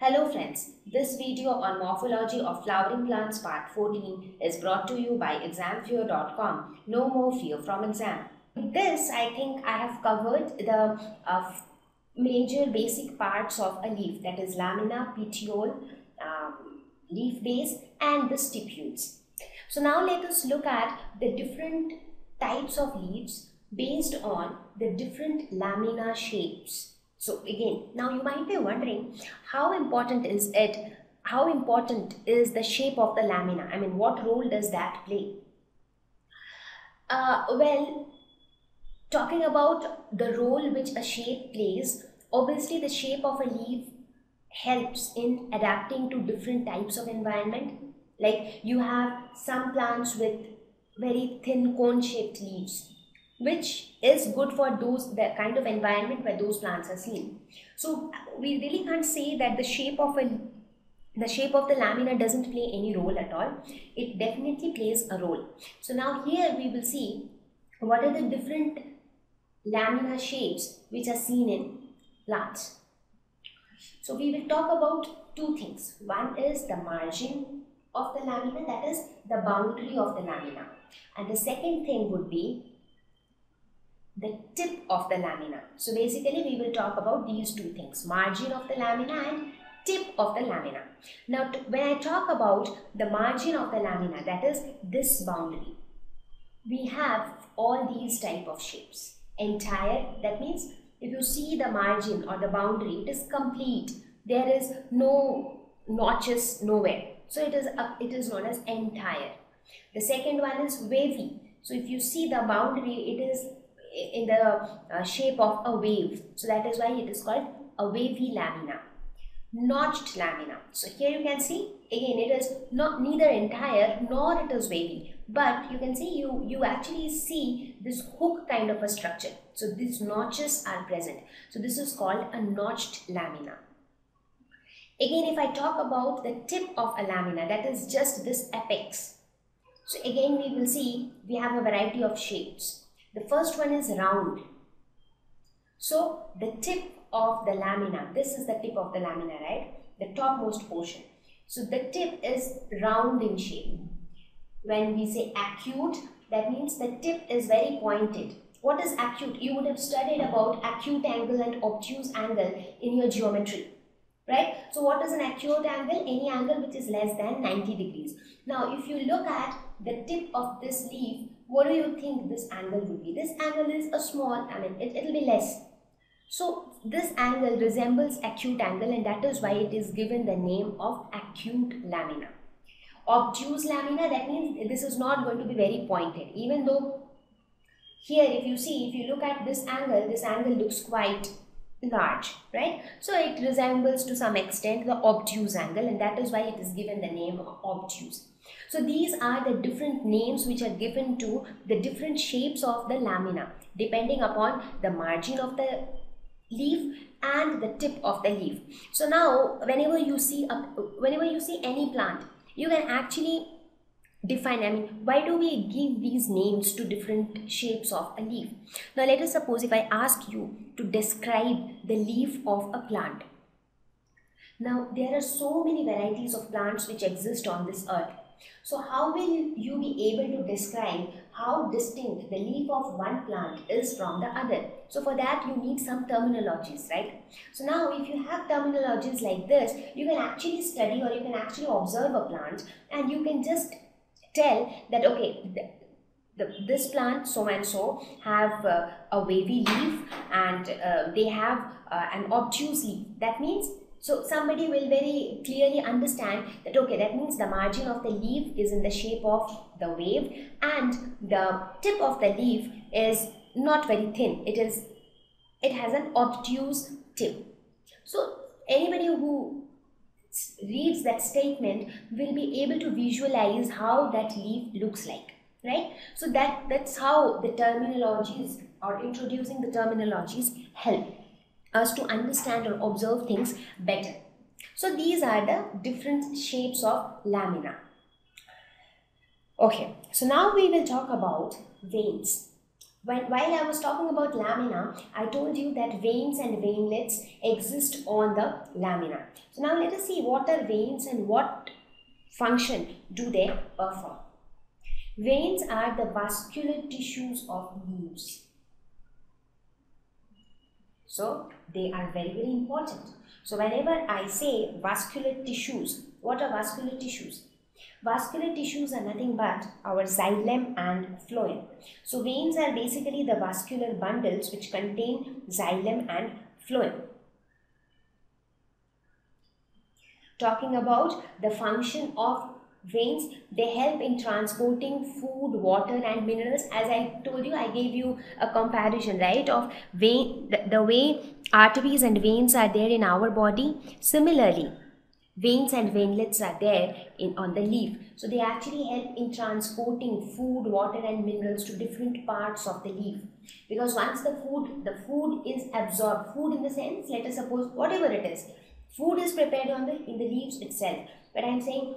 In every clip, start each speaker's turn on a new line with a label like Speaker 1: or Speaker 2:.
Speaker 1: Hello friends, this video on Morphology of Flowering Plants Part 14 is brought to you by examfear.com. No more fear from exam. With this, I think I have covered the major basic parts of a leaf, that is lamina, petiole, leaf base and the stipules. So now let us look at the different types of leaves based on the different lamina shapes. So again, now you might be wondering how important is it? How important is the shape of the lamina? I mean, what role does that play? Talking about the role which a shape plays, obviously the shape of a leaf helps in adapting to different types of environment. Like you have some plants with very thin cone-shaped leaves, which is good for the kind of environment where those plants are seen. So we really can't say that the shape of the lamina doesn't play any role at all. It definitely plays a role. So now here we will see what are the different lamina shapes which are seen in plants. So we will talk about two things. One is the margin of the lamina, that is the boundary of the lamina, and the second thing would be the tip of the lamina. So basically we will talk about these two things, margin of the lamina and tip of the lamina. Now when I talk about the margin of the lamina, that is this boundary, we have all these type of shapes. Entire, that means if you see the margin or the boundary, it is complete. There is no notches nowhere. So it is known as entire. The second one is wavy. So if you see the boundary, it is in the shape of a wave. So that is why it is called a wavy lamina. Notched lamina. So here you can see, again it is neither entire nor it is wavy, but you can see you actually see this hook kind of a structure. So these notches are present. So this is called a notched lamina. Again, if I talk about the tip of a lamina, that is just this apex. So again we will see we have a variety of shapes. The first one is round. So the tip of the lamina, this is the tip of the lamina, right? The topmost portion. So the tip is round in shape. When we say acute, that means the tip is very pointed. What is acute? You would have studied about acute angle and obtuse angle in your geometry, right? So what is an acute angle? Any angle which is less than 90 degrees. Now if you look at the tip of this leaf, what do you think this angle would be? This angle is a small, it will be less. So this angle resembles acute angle, and that is why it is given the name of acute lamina. Obtuse lamina, that means this is not going to be very pointed. Even though here if you look at this angle looks quite large, right? So it resembles to some extent the obtuse angle, and that is why it is given the name of obtuse. So these are the different names which are given to the different shapes of the lamina depending upon the margin of the leaf and the tip of the leaf. So now whenever you see any plant, you can actually define, why do we give these names to different shapes of a leaf? Now let us suppose if I ask you to describe the leaf of a plant. Now there are so many varieties of plants which exist on this earth. So how will you be able to describe how distinct the leaf of one plant is from the other? So for that you need some terminologies, right? So now if you have terminologies like this, you can actually study or you can actually observe a plant and you can just tell that okay, this plant so and so have a wavy leaf and they have an obtuse leaf. That means, so somebody will very clearly understand that okay, that means the margin of the leaf is in the shape of the wave and the tip of the leaf is not very thin. It has an obtuse tip. So anybody who reads that statement will be able to visualize how that leaf looks like, right? So that's how the terminologies or introducing the terminologies help us to understand or observe things better. So these are the different shapes of lamina. Okay, so now we will talk about veins. While I was talking about lamina, I told you that veins and veinlets exist on the lamina. So now let us see what are veins and what function do they perform. Veins are the vascular tissues of leaves. So they are very, very important. So whenever I say vascular tissues, what are vascular tissues? Vascular tissues are nothing but our xylem and phloem. So veins are basically the vascular bundles which contain xylem and phloem. Talking about the function of veins, they help in transporting food, water and minerals. As I told you, I gave you a comparison, right, of the way arteries and veins are there in our body. Similarly, veins and veinlets are there on the leaf. So they actually help in transporting food, water and minerals to different parts of the leaf. Because once the food is absorbed, food in the sense, let us suppose whatever it is, food is prepared in the leaves itself. But I am saying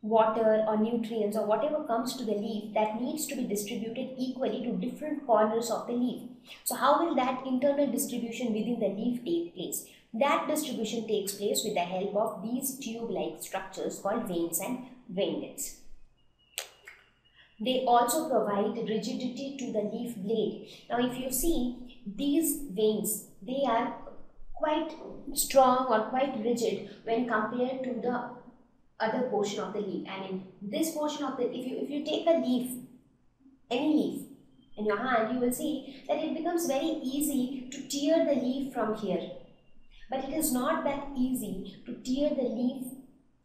Speaker 1: water or nutrients or whatever comes to the leaf, that needs to be distributed equally to different corners of the leaf. So how will that internal distribution within the leaf take place? That distribution takes place with the help of these tube-like structures called veins and veinlets. They also provide rigidity to the leaf blade. Now if you see these veins, they are quite strong or quite rigid when compared to the other portion of the leaf. And in this portion of the, if you take a leaf, any leaf in your hand, you will see that it becomes very easy to tear the leaf from here. But it is not that easy to tear the leaf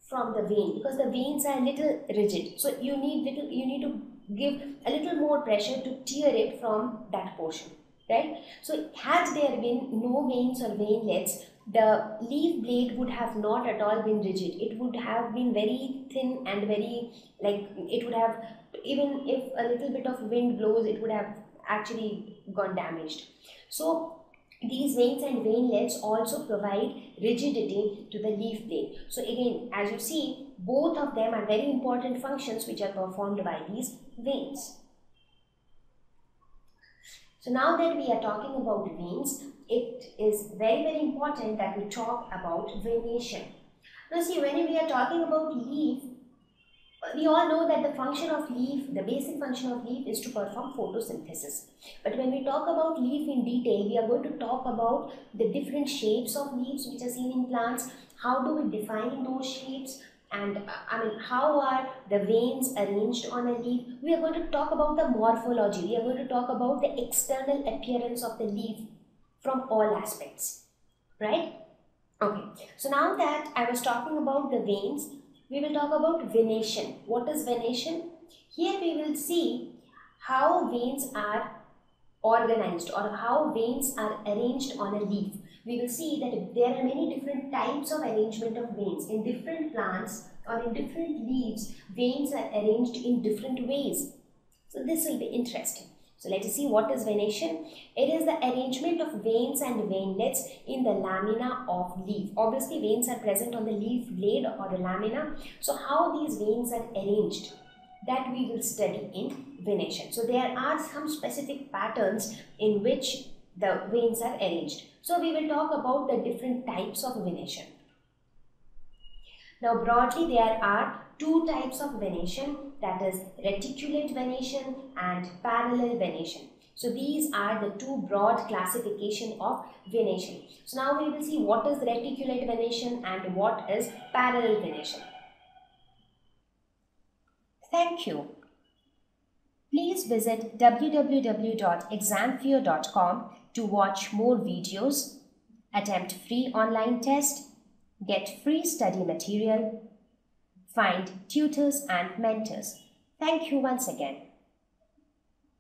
Speaker 1: from the vein, because the veins are a little rigid. So you need to give a little more pressure to tear it from that portion, right? So had there been no veins or veinlets, the leaf blade would have not at all been rigid. It would have been very thin and very, like, it would have, even if a little bit of wind blows, it would have actually gone damaged. So these veins and veinlets also provide rigidity to the leaf blade. So again, as you see, both of them are very important functions which are performed by these veins. So now that we are talking about veins, it is very, very important that we talk about venation. Now see, when we are talking about leaf, we all know that the function of leaf, the basic function of leaf is to perform photosynthesis. But when we talk about leaf in detail, we are going to talk about the different shapes of leaves which are seen in plants. How do we define those shapes? And how are the veins arranged on a leaf? We are going to talk about the morphology. We are going to talk about the external appearance of the leaf from all aspects, right? Okay, so now that I was talking about the veins, we will talk about venation. What is venation? Here we will see how veins are organized or how veins are arranged on a leaf. We will see that there are many different types of arrangement of veins. In different plants or in different leaves, veins are arranged in different ways. So this will be interesting. So let us see what is venation. It is the arrangement of veins and veinlets in the lamina of leaf. Obviously, veins are present on the leaf blade or the lamina. So how these veins are arranged, that we will study in venation. So there are some specific patterns in which the veins are arranged. So we will talk about the different types of venation. Now broadly there are two types of venation, that is reticulate venation and parallel venation. So these are the two broad classification of venation. So now we will see what is reticulate venation and what is parallel venation. Thank you. Please visit www.examfear.com to watch more videos, attempt free online test, get free study material, find tutors and mentors. Thank you once again.